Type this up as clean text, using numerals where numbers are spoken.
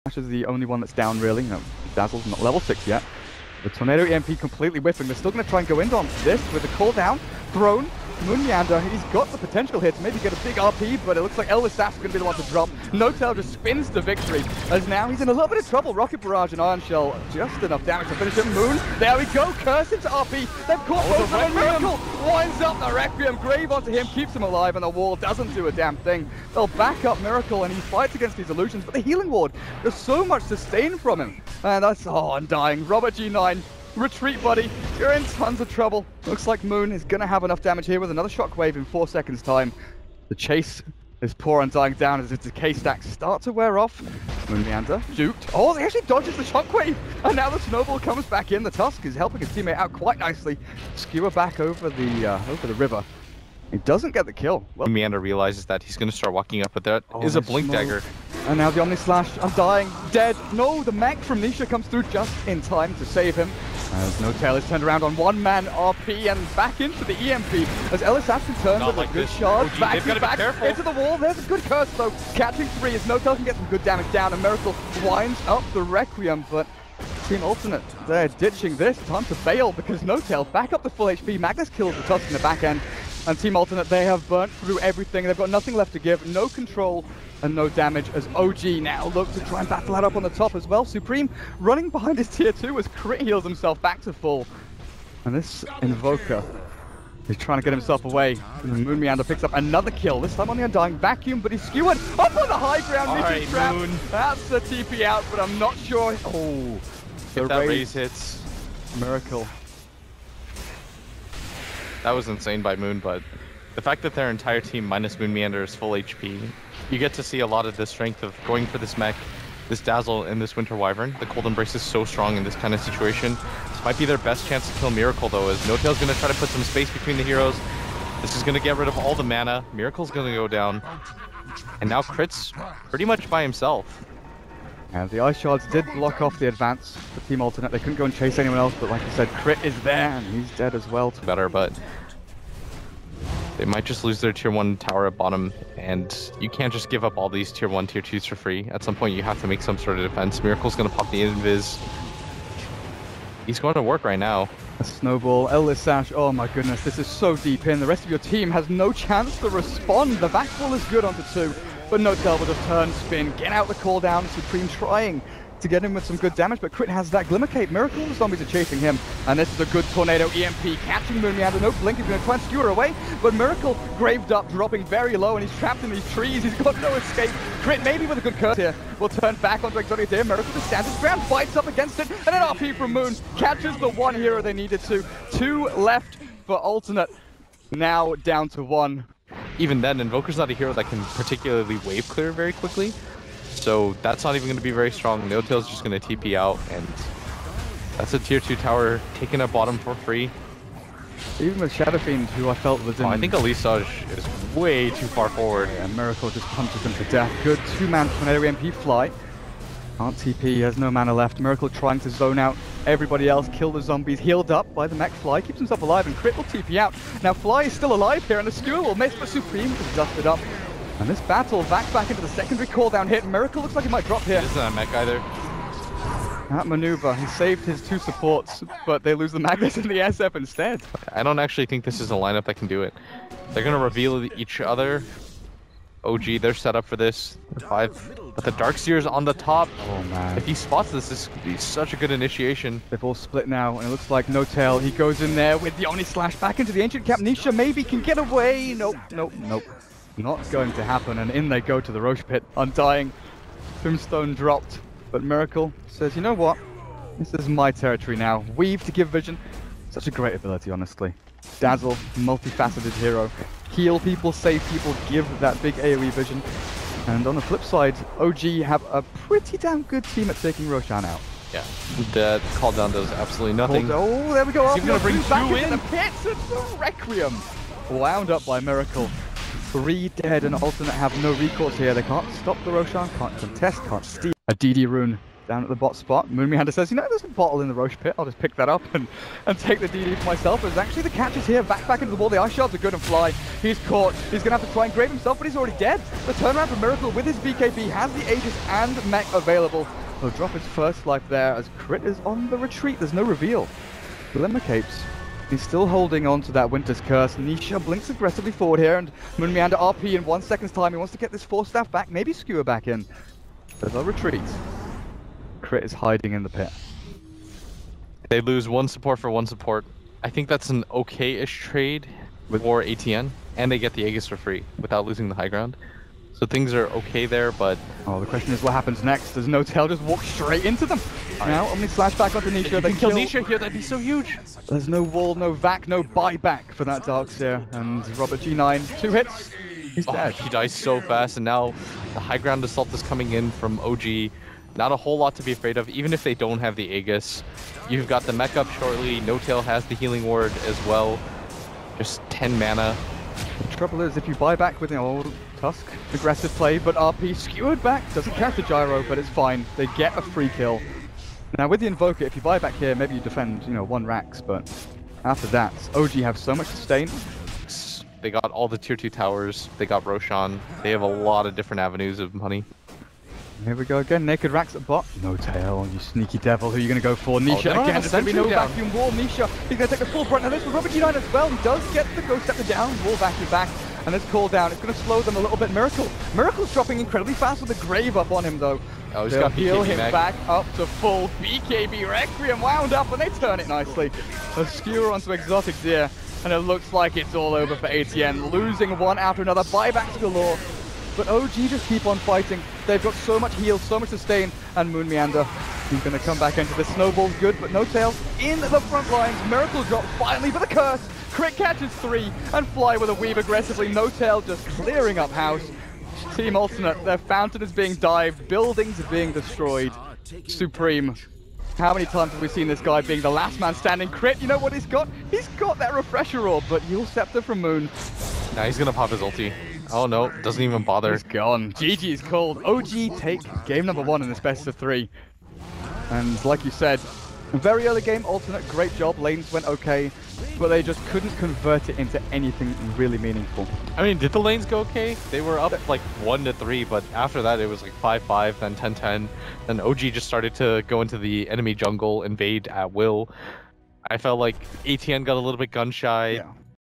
is the only one that's down, really. No, Dazzle's not level 6 yet. The Tornado EMP completely whiffing. They're still going to try and go in on this with a cooldown. Thrown. Moon Meander, he's got the potential here to maybe get a big RP, but it looks like Elisaf's going to be the one to drop. No-Tail just spins to victory, as now he's in a little bit of trouble. Rocket Barrage and Iron Shell, just enough damage to finish him. Moon, there we go, Curse into RP. They've caught both of them. Miracle winds up the Requiem, Grave onto him, keeps him alive, and the wall doesn't do a damn thing. They'll back up Miracle, and he fights against these illusions, but the Healing Ward, there's so much sustain from him. And that's, oh, Undying. Robert G9. Retreat, buddy. You're in tons of trouble. Looks like Moon is going to have enough damage here with another shockwave in 4 seconds' time. The chase is poor Undying down as his decay stacks start to wear off. Moon Meander, duped. Oh, he actually dodges the shockwave. And now the snowball comes back in. The Tusk is helping his teammate out quite nicely. Skewer back over the river. He doesn't get the kill. Well, Meander realizes that he's going to start walking up, but that is a blink dagger. And now the Omni Slash, Undying, dead. No, the mech from Nisha comes through just in time to save him. As No-Tail is turned around on one-man RP and back into the EMP. As Elisaf turns with a good charge, back into the wall. There's a good curse though. Catching 3 as No-Tail can get some good damage down, and Miracle winds up the Requiem, but Team Alternate, they're ditching this. Time to bail because No-Tail back up to full HP. Magnus kills the Tusk in the back end. And Team Alternate, they have burnt through everything. They've got nothing left to give, no control and no damage, as OG now look to try and battle that up on the top as well. Supreme running behind his tier 2 as Crit heals himself back to full. And this Invoker is trying to get himself away. And Moon Meander picks up another kill, this time on the Undying Vacuum, but he's skewered up on the high ground. Alright, trap. Moon. That's a TP out, but I'm not sure. Oh, if that raise hits. Miracle. That was insane by Moon, but the fact that their entire team minus Moon Meander is full HP, you get to see a lot of the strength of going for this mech, this Dazzle, and this Winter Wyvern. The Cold Embrace is so strong in this kind of situation. This might be their best chance to kill Miracle though, as No-Tail's going to try to put some space between the heroes. This is going to get rid of all the mana. Miracle's going to go down. And now Crit's pretty much by himself. And the Ice Shards did block off the advance for Team Alternate. They couldn't go and chase anyone else, but like you said, Crit is there, and he's dead as well. Better, but they might just lose their tier 1 tower at bottom, and you can't just give up all these tier 1, tier 2s for free. At some point, you have to make some sort of defense. Miracle's going to pop the invis. He's going to work right now. A snowball, Elisash, oh my goodness, this is so deep in. The rest of your team has no chance to respond. The backball is good onto 2. But No-Tail will just turn, spin, get out the cooldown. Supreme trying to get him with some good damage, but Crit has that Glimmer Cape. Miracle, the zombies are chasing him. And this is a good Tornado EMP, catching Moon Meander. No blink, he's going to try and skewer away. But Miracle, graved up, dropping very low, and he's trapped in these trees. He's got no escape. Crit, maybe with a good curse here, will turn back onto Exotic Deer. Miracle just stands his ground, fights up against it, and an RP from Moon catches the one hero they needed to. 2 left for Alternate, now down to 1. Even then, Invoker's not a hero that can particularly wave clear very quickly, so that's not even going to be very strong. No-Tail's just going to TP out, and that's a tier 2 tower taken at bottom for free. Even with Shadow Fiend, who I felt was in... I think Elisage is way too far forward. Yeah, Miracle just punches him to death. Good 2-man Tornado EMP fly. Can't TP, he has no mana left. Miracle trying to zone out everybody else, kill the zombies, healed up by the mech Fly, keeps himself alive, and Crit will TP out. Now Fly is still alive here, and the skewer will miss, but Supreme is dusted up. And this battle back into the secondary cooldown hit. Miracle looks like he might drop here. He isn't a mech either. That maneuver, he saved his 2 supports, but they lose the Magnus and the SF instead. I don't actually think this is a lineup that can do it. They're going to reveal each other. OG, they're set up for this. 5, but the Darkseer's on the top. Oh man. If he spots this could be such a good initiation. They've all split now, and it looks like No-Tail. He goes in there with the Omni Slash back into the Ancient Cap. Nisha maybe can get away. Nope. Not going to happen, and in they go to the Roche Pit. Undying. Tombstone dropped, but Miracle says, you know what? This is my territory now. Weave to give vision. Such a great ability, honestly. Dazzle, multifaceted hero. Heal people, save people, give that big AoE vision. And on the flip side, OG have a pretty damn good team at taking Roshan out. Yeah, that call down does absolutely nothing. Oh, there we go. He's going to bring 2 in. The pits of the Requiem. Wound up by Miracle. 3 dead, and Alternate have no recourse here. They can't stop the Roshan, can't contest, can't steal. A DD rune down at the bot spot. Moonmeander says, you know, there's a bottle in the Roche pit. I'll just pick that up and take the DD for myself. As actually the catch is here. Back into the ball. The ice shards are good and fly. He's caught. He's going to have to try and grave himself, but he's already dead. The turnaround for Miracle with his BKB has the Aegis and mech available. He'll drop his first life there as Crit is on the retreat. There's no reveal. Glimmer Capes. He's still holding on to that Winter's Curse. Nisha blinks aggressively forward here, and Moonmeander RP in 1 second's time. He wants to get this Force Staff back, maybe Skewer back in. There's no retreat. Crit is hiding in the pit. They lose one support for one support. I think that's an okay-ish trade for ATN, and they get the Aegis for free without losing the high ground. So things are okay there, but... Oh, the question is what happens next? Does No Tail just walk straight into them? Now, Omni slash back onto Nisha. If you can kill Nisha here, that'd be so huge. There's no wall, no vac, no buyback for that Darkseer. And Robert G9, 2 hits. He's dead. He dies so fast, and now the high ground assault is coming in from OG. Not a whole lot to be afraid of, even if they don't have the Aegis. You've got the mech up shortly. No Tail has the healing ward as well. Just 10 mana. The trouble is, if you buy back with, Tusk, aggressive play, but RP skewered back. Doesn't catch the gyro, but it's fine. They get a free kill. Now with the Invoker, if you buy back here, maybe you defend, 1 Rax, but after that, OG have so much sustain. They got all the tier 2 towers. They got Roshan. They have a lot of different avenues of money. Here we go again. Naked Rax at bot. No Tail, you sneaky devil. Who are you going to go for? Nisha again. There's going to be no vacuum wall. Nisha, he's going to take the full brunt of this with Robert G9 as well. He does get the Ghost Scepter down. Wall vacuum back. And this call down, it's going to slow them a little bit. Miracle's dropping incredibly fast with a grave up on him though. Oh, he's They'll got heal BKB him mech. back up to full. BKB Requiem wound up and they turn it nicely. A skewer onto Exotic Deer. And it looks like it's all over for ATN. Losing one after another. Buybacks galore. But OG just keep on fighting. They've got so much heal, so much sustain. And Moonmeander, he's going to come back into the snowball's good, but No Tail in the front lines. Miracle drops finally, but the curse. Crit catches 3 and Fly with a weave aggressively. No Tail just clearing up house. Team Alternate, their fountain is being dived, buildings are being destroyed. Supreme. How many times have we seen this guy being the last man standing? Crit, you know what he's got? He's got that refresher orb, but Yule Scepter from Moon. Nah, he's gonna pop his ulti. Oh no, doesn't even bother. He's gone. GG's called. OG take game number 1 in this best of 3. And like you said, very early game, Alternate, great job. Lanes went okay, but they just couldn't convert it into anything really meaningful. I mean, did the lanes go okay? They were up like 1-3, but after that it was like 5-5, then 10-10. Then OG just started to go into the enemy jungle, invade at will. I felt like ATN got a little bit gun shy. Yeah.